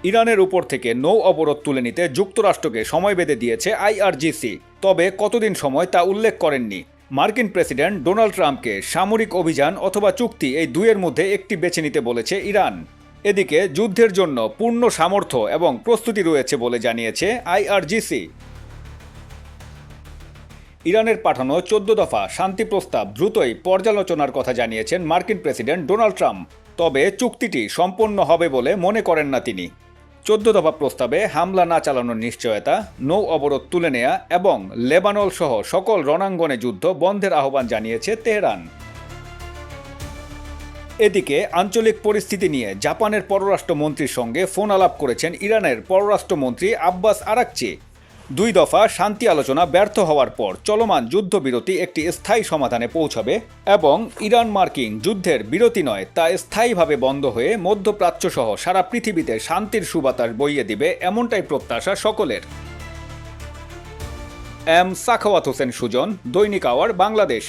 ইরানের উপর থেকে নৌ অবরোধ তুলে নিতে যুক্তরাষ্ট্রকে সময় বেঁধে দিয়েছে আইআরজিসি, তবে কতদিন সময় তা উল্লেখ করেননি। মার্কিন প্রেসিডেন্ট ডোনাল্ড ট্রাম্পকে সামরিক অভিযান অথবা চুক্তি এই দুইয়ের মধ্যে একটি বেছে নিতে বলেছে ইরান। এদিকে যুদ্ধের জন্য পূর্ণ সামর্থ্য এবং প্রস্তুতি রয়েছে বলে জানিয়েছে আইআরজিসি। ইরানের পাঠানো 14 দফা শান্তি প্রস্তাব দ্রুতই পর্যালোচনার কথা জানিয়েছেন মার্কিন প্রেসিডেন্ট ডোনাল্ড ট্রাম্প, তবে চুক্তিটি সম্পন্ন হবে বলে মনে করেন না তিনি। 14 দফা প্রস্তাবে হামলা না চালানোর নিশ্চয়তা, নৌ অবরোধ তুলে নেয়া এবং লেবানন সহ সকল রণাঙ্গনে যুদ্ধ বন্ধের আহ্বান জানিয়েছে তেহরান। এদিকে আঞ্চলিক পরিস্থিতি নিয়ে জাপানের পররাষ্ট্রমন্ত্রীর সঙ্গে ফোন আলাপ করেছেন ইরানের পররাষ্ট্রমন্ত্রী আব্বাস আরাকচি। 2 দফা শান্তি আলোচনা ব্যর্থ হওয়ার পর চলমান যুদ্ধবিরতি একটি স্থায়ী সমাধানে পৌঁছাবে এবং ইরান মার্কিন যুদ্ধের বিরতি নয়, তা স্থায়ীভাবে বন্ধ হয়ে মধ্যপ্রাচ্য সহ সারা পৃথিবীতে শান্তির সুবাতাস বইয়ে দিবে, এমনটাই প্রত্যাশা সকলের। এম সাখাওয়াত হোসেন সুজন, দৈনিক আওয়ার, বাংলাদেশ।